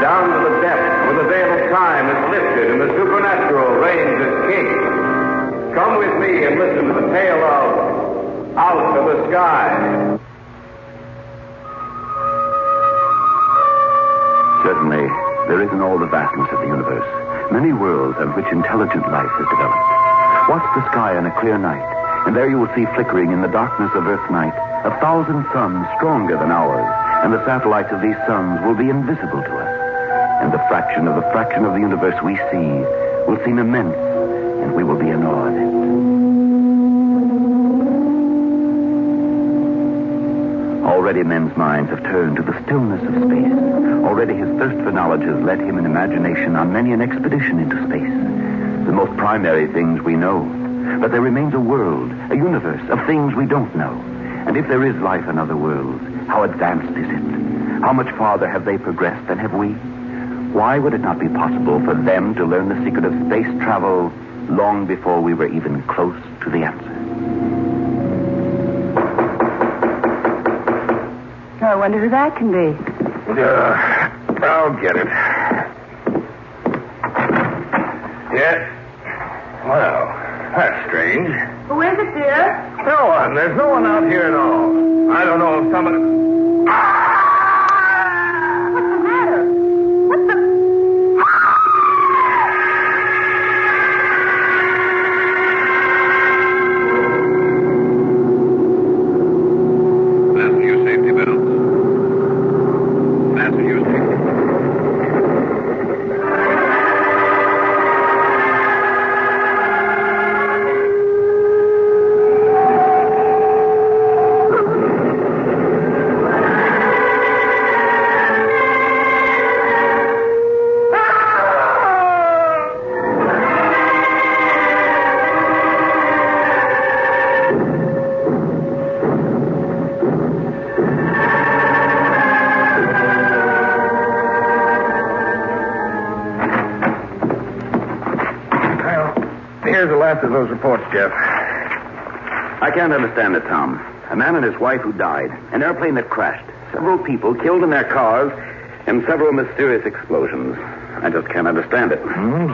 down to the depths where the veil of time is lifted and the supernatural reigns as king. Come with me and listen to the tale of Out of the Sky. Certainly, there is in all the vastness of the universe many worlds on which intelligent life has developed. Watch the sky on a clear night, and there you will see flickering in the darkness of Earth's night 1,000 suns stronger than ours, and the satellites of these suns will be invisible to us. And the fraction of the universe we see will seem immense, and we will be in awe of it. Already men's minds have turned to the stillness of space. Already his thirst for knowledge has led him in imagination on many an expedition into space. The most primary things we know. But there remains a world, a universe of things we don't know. And if there is life in other worlds, how advanced is it? How much farther have they progressed than have we? Why would it not be possible for them to learn the secret of space travel long before we were even close to the answer? I wonder who that can be. I'll get it. Yes. Well, that's strange. Who is it, dear? No one. There's no one out here at all. I don't know if somebody... What's the matter? What's the... Fasten your safety belts. Fasten your safety belts. Here's the last of those reports, Jeff. I can't understand it, Tom. A man and his wife who died, an airplane that crashed, several people killed in their cars, and several mysterious explosions. I just can't understand it.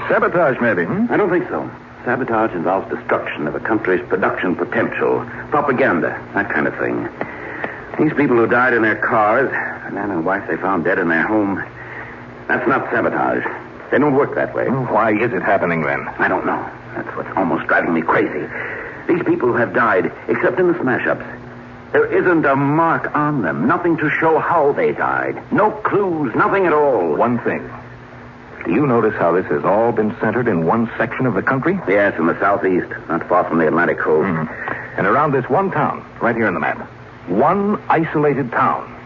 Sabotage, maybe, I don't think so. Sabotage involves destruction of a country's production potential, propaganda, that kind of thing. These people who died in their cars, a man and wife they found dead in their home, that's not sabotage. They don't work that way. Why is it happening, then? I don't know. That's what's almost driving me crazy. These people have died, except in the smash-ups. There isn't a mark on them, nothing to show how they died. No clues, nothing at all. One thing. Do you notice how this has all been centered in one section of the country? Yes, in the southeast, not far from the Atlantic coast. And around this one town, right here on the map. One isolated town.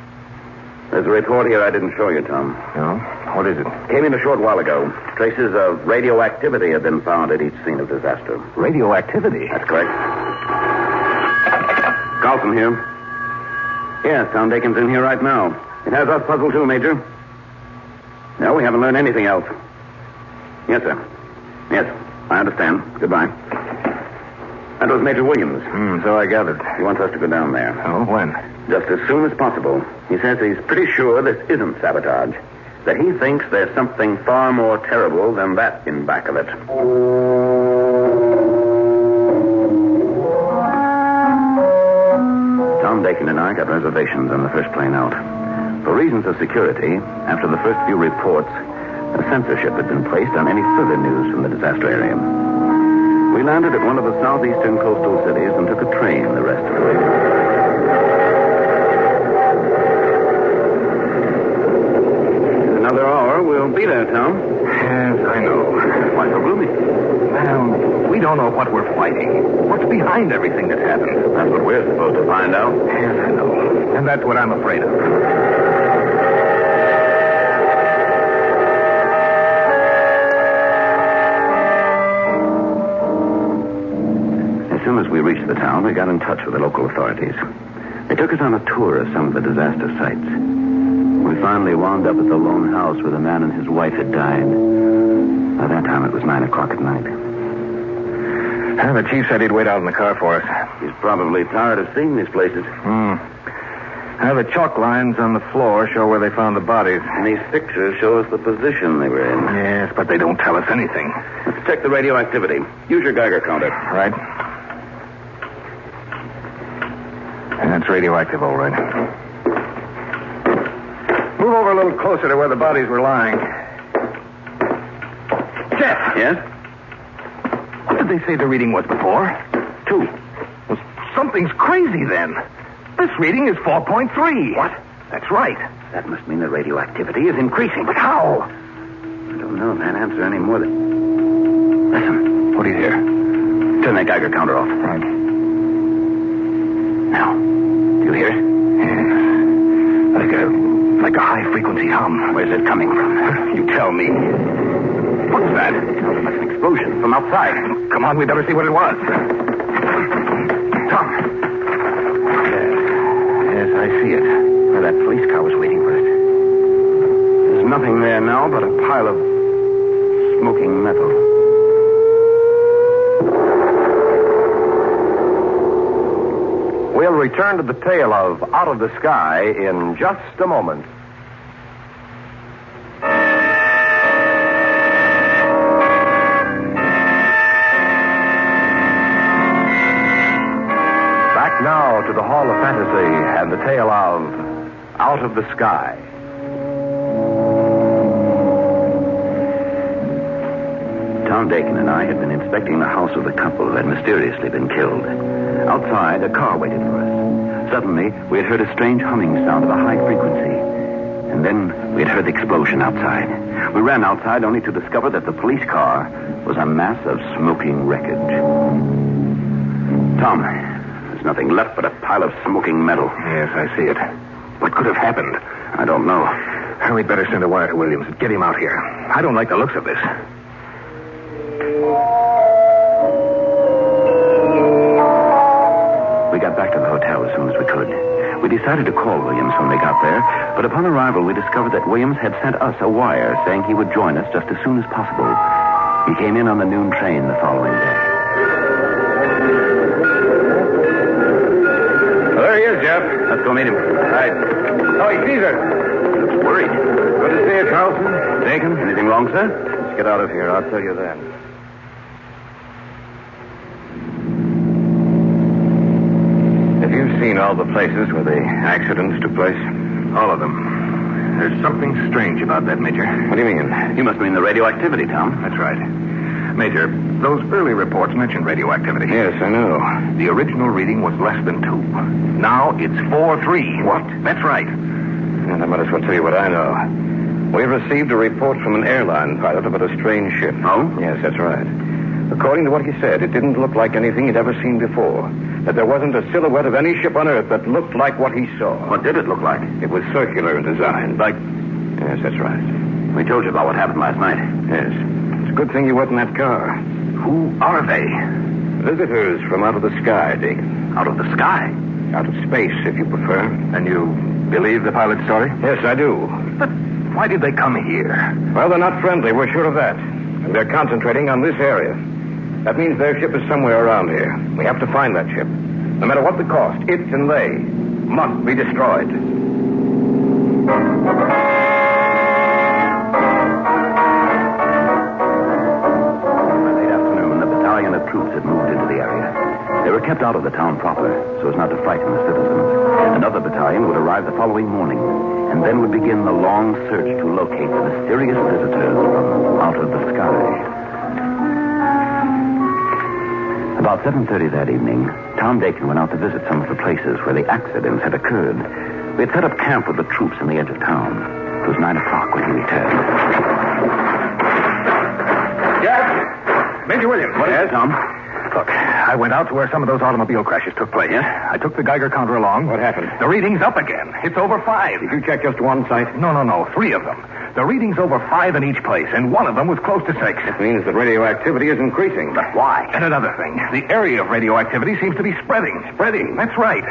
There's a report here I didn't show you, Tom. Oh? What is it? Came in a short while ago. Traces of radioactivity have been found at each scene of disaster. Radioactivity? That's correct. Carlson here. Yes, Tom Dakin's in here right now. It has us puzzled too, Major. No, we haven't learned anything else. Yes, sir. Yes, I understand. Goodbye. That was Major Williams. So I gathered. He wants us to go down there. Oh, when? Just as soon as possible. He says he's pretty sure this isn't sabotage. That he thinks there's something far more terrible than that in back of it. Tom Dakin and I got reservations on the first plane out. For reasons of security, after the first few reports, a censorship had been placed on any further news from the disaster area. We landed at one of the southeastern coastal cities and took a train the rest of the way. Another hour, we'll be there, Tom. Yes, I know. Why so gloomy? Well, we don't know what we're fighting. What's behind everything that happened? That's what we're supposed to find out. Yes, I know. And that's what I'm afraid of. As soon as we reached the town, we got in touch with the local authorities. They took us on a tour of some of the disaster sites. We finally wound up at the lone house where the man and his wife had died. By that time, it was 9 o'clock at night. The chief said he'd wait out in the car for us. He's probably tired of seeing these places. The chalk lines on the floor show where they found the bodies. And these pictures show us the position they were in. Yes, but they don't tell us anything. Let's check the radioactivity. Use your Geiger counter. Right. And it's radioactive, all right. Move over a little closer to where the bodies were lying. Jeff! Yes? What did they say the reading was before? 2. Well, something's crazy then. This reading is 4.3. What? That's right. That must mean the radioactivity is increasing. But how? I don't know if that answer any more than... Listen. What do you hear? Turn that Geiger counter off. Right. Now, do you hear it? Yes. Like a high-frequency hum. Where's it coming from? You tell me. What's that? Oh, that's an explosion from outside. Come on, we better see what it was. Tom. Yes, I see it. Where that police car was waiting for us. There's nothing there now but a pile of smoking metal. We'll return to the tale of Out of the Sky in just a moment. Back now to the Hall of Fantasy and the tale of Out of the Sky. Tom Dakin and I had been inspecting the house of the couple who had mysteriously been killed. Outside, a car waited for us. Suddenly, we had heard a strange humming sound of a high frequency. And then we had heard the explosion outside. We ran outside only to discover that the police car was a mass of smoking wreckage. Tom, there's nothing left but a pile of smoking metal. Yes, I see it. What could have happened? I don't know. We'd better send a wire to Williams and get him out here. I don't like the looks of this. We got back to the hotel as soon as we could. We decided to call Williams when they got there, but upon arrival we discovered that Williams had sent us a wire saying he would join us just as soon as possible. He came in on the noon train the following day. Well, there he is, Jeff. Let's go meet him. Right. Oh, he sees us. Looks worried. Good to see you, Carlson. Dakin, anything wrong, sir? Let's get out of here. I'll tell you then. You've seen all the places where the accidents took place? All of them. There's something strange about that, Major. What do you mean? You must mean the radioactivity, Tom. That's right. Major, those early reports mentioned radioactivity. Yes, I know. The original reading was less than 2. Now it's 4.3. What? That's right. And I might as well tell you what I know. We received a report from an airline pilot about a strange ship. Oh? Yes, that's right. According to what he said, it didn't look like anything he'd ever seen before. That there wasn't a silhouette of any ship on Earth that looked like what he saw. What did it look like? It was circular in design. Like... Yes, that's right. We told you about what happened last night. Yes. It's a good thing you weren't in that car. Who are they? Visitors from out of the sky, Dakin. Out of the sky? Out of space, if you prefer. And you believe the pilot's story? Yes, I do. But why did they come here? Well, they're not friendly. We're sure of that. And they're concentrating on this area. That means their ship is somewhere around here. We have to find that ship. No matter what the cost, it and they must be destroyed. By late afternoon, the battalion of troops had moved into the area. They were kept out of the town proper, so as not to frighten the citizens. Another battalion would arrive the following morning, and then would begin the long search to locate the mysterious visitors from out of the sky. About 7:30 that evening, Tom Dakin went out to visit some of the places where the accidents had occurred. We had set up camp with the troops on the edge of town. It was 9 o'clock when he returned. Yes? Major Williams. What is it, Tom? Look, I went out to where some of those automobile crashes took place. Yes? I took the Geiger counter along. What happened? The reading's up again. It's over 5. Did you check just one site? No. 3 of them. The reading's over 5 in each place, and one of them was close to 6. It means that radioactivity is increasing. But why? And another thing, the area of radioactivity seems to be spreading. Spreading? That's right.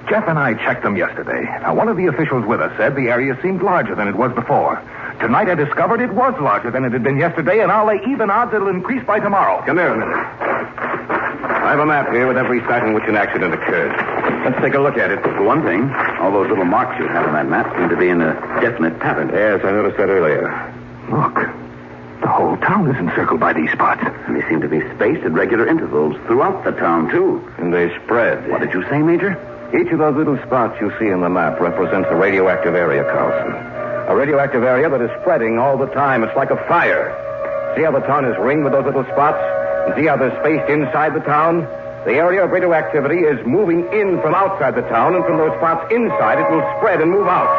Jeff and I checked them yesterday. Now, one of the officials with us said the area seemed larger than it was before. Tonight I discovered it was larger than it had been yesterday, and I'll lay even odds it'll increase by tomorrow. Come here a minute. I have a map here with every site in which an accident occurred. Let's take a look at it. For one thing, all those little marks you have on that map seem to be in a definite pattern. Yes, I noticed that earlier. Look. The whole town is encircled by these spots. And they seem to be spaced at regular intervals throughout the town, too. And they spread. What did you say, Major? Each of those little spots you see on the map represents a radioactive area, Carlson. A radioactive area that is spreading all the time. It's like a fire. See how the town is ringed with those little spots? And see how they're spaced inside the town? The area of radioactivity is moving in from outside the town, and from those spots inside, it will spread and move out.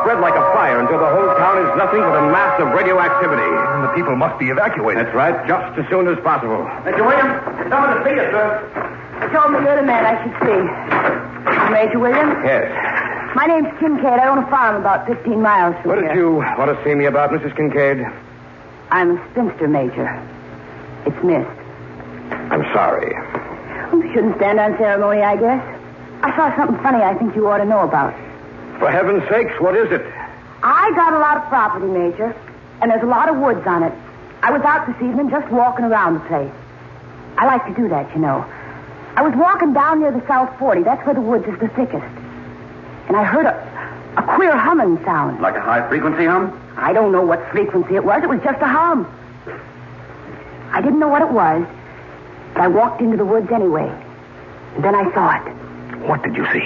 Spread like a fire until the whole town is nothing but a mass of radioactivity. And the people must be evacuated. That's right, just as soon as possible. Mr. Williams, someone to see you, sir. They told me you're the man I should see. Major Williams? Yes. My name's Kincaid. I own a farm about 15 miles from What here. did you want to see me about, Mrs. Kincaid? I'm a spinster, Major. It's missed. I'm sorry. You shouldn't stand on ceremony, I guess. I saw something funny I think you ought to know about. For heaven's sakes, what is it? I got a lot of property, Major, and there's a lot of woods on it. I was out this evening just walking around the place. I like to do that, you know. I was walking down near the South 40. That's where the woods is the thickest. And I heard a queer humming sound. Like a high-frequency hum? I don't know what frequency it was. It was just a hum. I didn't know what it was, but I walked into the woods anyway. And then I saw it. What did you see?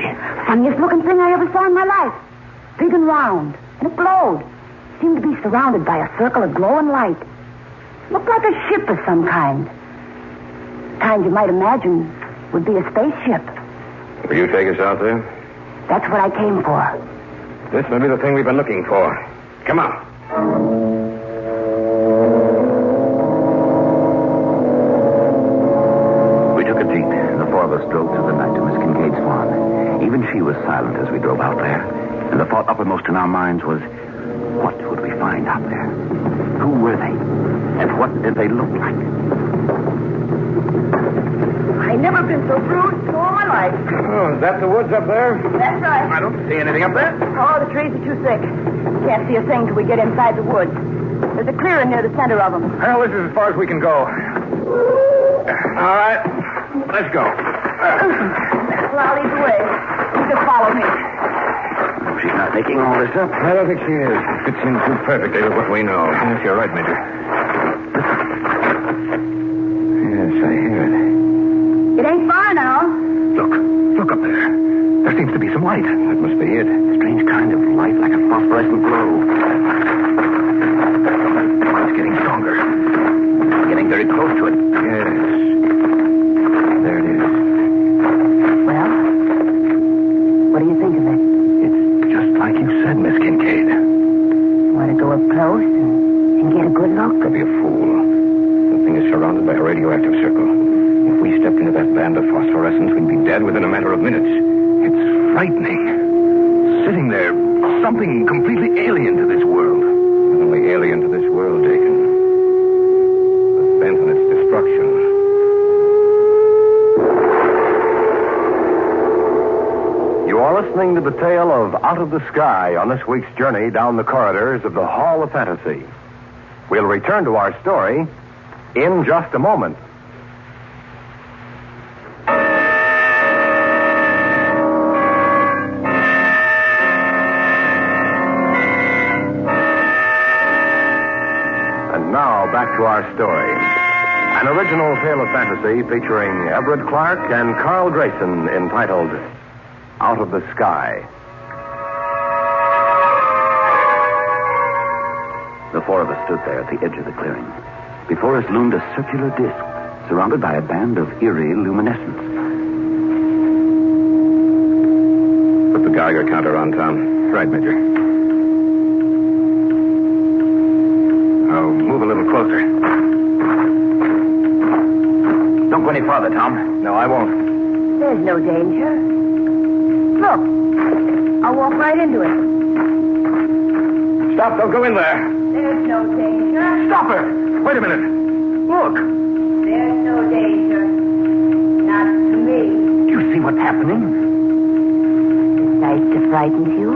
Funniest looking thing I ever saw in my life. Big and round. And it glowed. Seemed to be surrounded by a circle of glowing light. Looked like a ship of some kind. The kind you might imagine would be a spaceship. Will you take us out there? That's what I came for. This may be the thing we've been looking for. Come on. We took a jeep. The four of us drove through the night to Miss Kincaid's farm. Even she was silent as we drove out there. And the thought uppermost in our minds was, what would we find out there? Who were they? And what did they look like? I never been so bruised in all my life. Oh, is that the woods up there? That's right. I don't see anything up there. Oh, the trees are too thick. Can't see a thing till we get inside the woods. There's a clearing near the center of them. Well, this is as far as we can go. All right. Let's go. Well, I'll lead the way. You just follow me. Oh, she's not making all this up. I don't think she is. Fits in too perfectly with what we know. Yes, you're right, Major. Yes, I hear it. It ain't far now. Look up there. There seems to be some light. That must be it. Strange kind of light, like a phosphorescent glow. It's getting stronger. Getting very close to it. Yes. There it is. Well, what do you think of it? It's just like you said, Miss Kincaid. Want to go up close and get a good look? Don't be a fool. The thing is surrounded by a radioactive circle. If we stepped into that band of phosphorescence, we'd be dead within a matter of minutes. It's frightening. Sitting there, something completely alien to this world. Not only alien to this world, Dakin, but bent on its destruction. You are listening to the tale of Out of the Sky on this week's journey down the corridors of the Hall of Fantasy. We'll return to our story in just a moment. And now, back to our story. An original tale of fantasy featuring Everett Clark and Carl Greyson entitled Out of the Sky. The four of us stood there at the edge of the clearing. Before us loomed a circular disc, surrounded by a band of eerie luminescence. Put the Geiger counter on, Tom. Right, Major. I'll move a little closer. Don't go any farther, Tom. No, I won't. There's no danger. Look, I'll walk right into it. Stop, don't go in there. There's no danger. Stop her. Wait a minute. Look. There's no danger. Not to me. Do you see what's happening? This sight to frighten you?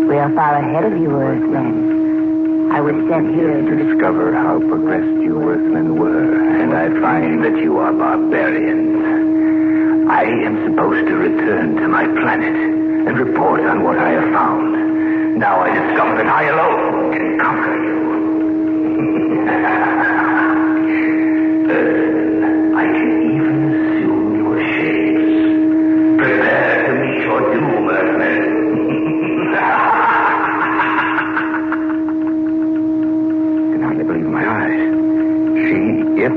We are far ahead of you, Earthman. I was sent here To discover how progressed you Earthmen were. And I find that you are barbarians. I am supposed to return to my planet and report on what I have found. Now I discover that I alone can conquer you. I can even assume your shapes. Prepare to meet your doom, Earthmen. I can hardly believe my eyes. It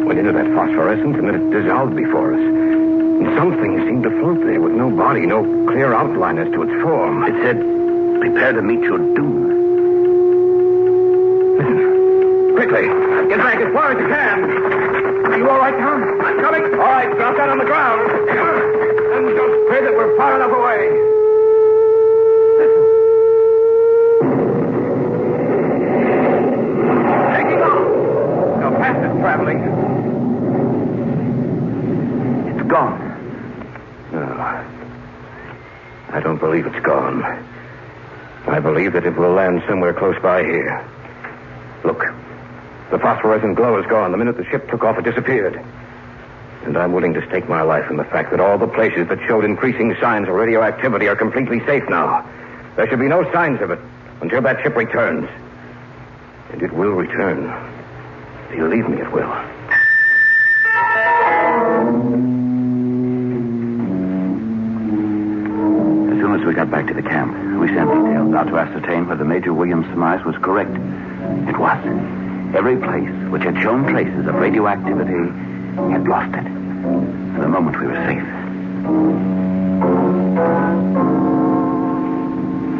went into that phosphorescence and then it dissolved before us. And something seemed to float there with no body, no clear outline as to its form. It said, prepare to meet your doom. Listen. Quickly. Get back as far as you can. Are you all right, Tom? I'm coming. All right, drop down on the ground. And just pray that we're far enough away. Listen. Taking off. How fast it's traveling. It's gone. No. I don't believe it's gone. I believe that it will land somewhere close by here. Look. The phosphorescent glow is gone. The minute the ship took off, it disappeared. And I'm willing to stake my life in the fact that all the places that showed increasing signs of radioactivity are completely safe now. There should be no signs of it until that ship returns. And it will return. Believe me, it will. As soon as we got back to the camp, we sent details out to ascertain whether Major Williams' surmise was correct. It was. Every place which had shown traces of radioactivity had lost it. For the moment, we were safe.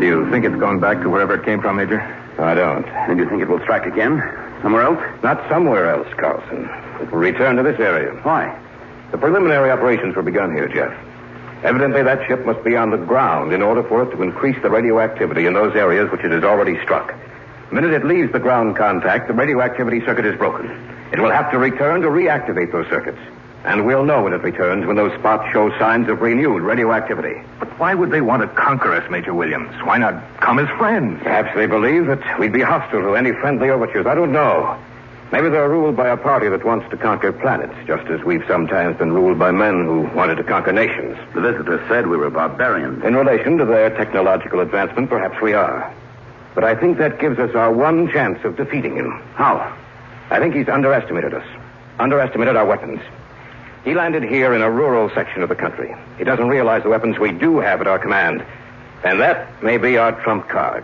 Do you think it's gone back to wherever it came from, Major? I don't. Then you think it will strike again? Somewhere else? Not somewhere else, Carlson. It will return to this area. Why? The preliminary operations were begun here, Jeff. Evidently, that ship must be on the ground in order for it to increase the radioactivity in those areas which it has already struck. The minute it leaves the ground contact, the radioactivity circuit is broken. It will have to return to reactivate those circuits. And we'll know when it returns when those spots show signs of renewed radioactivity. But why would they want to conquer us, Major Williams? Why not come as friends? Perhaps they believe that we'd be hostile to any friendly overtures. I don't know. Maybe they're ruled by a party that wants to conquer planets, just as we've sometimes been ruled by men who wanted to conquer nations. The visitor said we were barbarians. In relation to their technological advancement, perhaps we are. But I think that gives us our one chance of defeating him. How? I think he's underestimated us. Underestimated our weapons. He landed here in a rural section of the country. He doesn't realize the weapons we do have at our command. And that may be our trump card.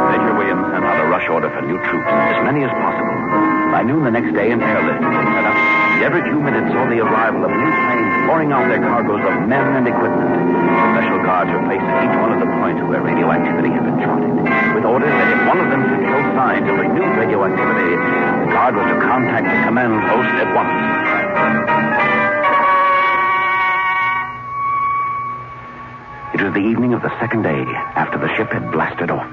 Major Williams sent out a rush order for new troops, as many as possible. By noon the next day, an airlift had been set up. And every few minutes saw the arrival of new planes pouring out their cargoes of men and equipment. Special guards were placed at each one of the points where radioactivity had been charted, with orders that if one of them should show signs of renewed radioactivity, the guard was to contact the command post at once. It was the evening of the second day after the ship had blasted off.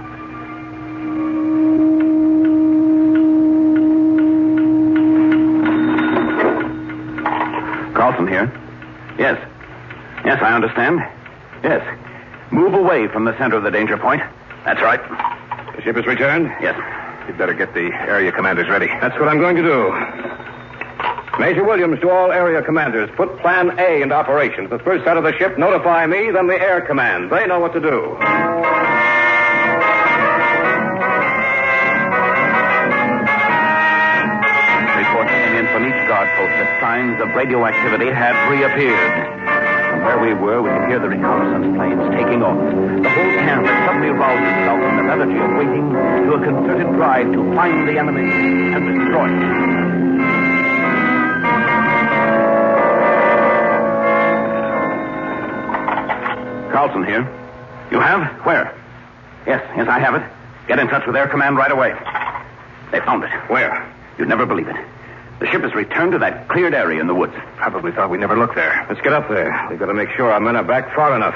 Carlson here. Yes. Yes, I understand. Yes. Move away from the center of the danger point. That's right. The ship has returned? Yes. You'd better get the area commanders ready. That's what I'm going to do. Major Williams, to all area commanders, put Plan A into operation. At the first sight of the ship, notify me, then the air command. They know what to do. Reports came in from each guard post that signs of radioactivity had reappeared. From where we were, we could hear the reconnaissance planes taking off. The whole camp had suddenly roused itself from the lethargy of waiting to a concerted drive to find the enemy and destroy it. Carlson here. You have? Where? Yes, I have it. Get in touch with Air Command right away. They found it. Where? You'd never believe it. The ship has returned to that cleared area in the woods. Probably thought we never looked there. Let's get up there. We've got to make sure our men are back far enough.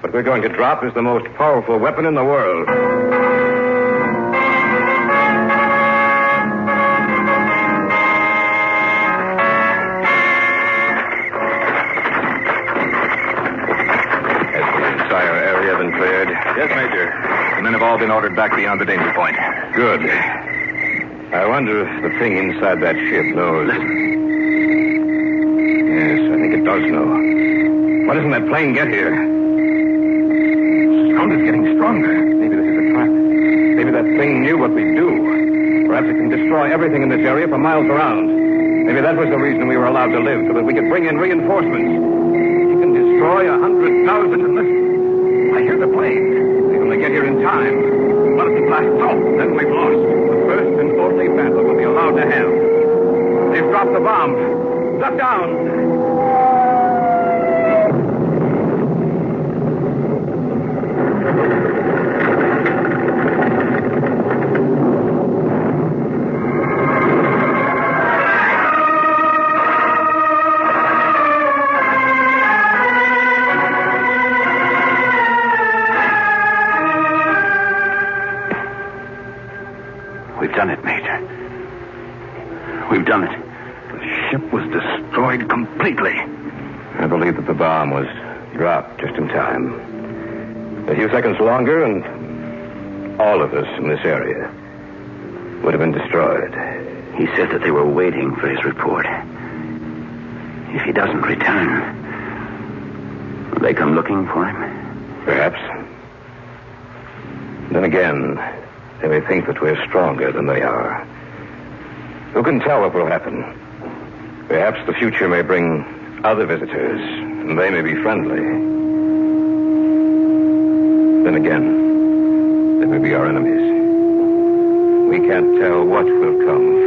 What we're going to drop is the most powerful weapon in the world. ordered back beyond the danger point. Good. I wonder if the thing inside that ship knows. Yes, I think it does know. Why doesn't that plane get here? Sound is getting stronger. Maybe this is a trap. Maybe that thing knew what we'd do. Perhaps it can destroy everything in this area for miles around. Maybe that was the reason we were allowed to live, so that we could bring in reinforcements. It can destroy 100,000 and listen. I hear the plane. They only get here in time. But if it blasts off, then we've lost. The first and only battle we'll be allowed to have. They've dropped the bomb. Duck down. We've done it, Major. We've done it. The ship was destroyed completely. I believe that the bomb was dropped just in time. A few seconds longer, and all of us in this area would have been destroyed. He said that they were waiting for his report. If he doesn't return, will they come looking for him? Perhaps. Then again, they may think that we're stronger than they are. Who can tell what will happen? Perhaps the future may bring other visitors, and they may be friendly. Then again, they may be our enemies. We can't tell what will come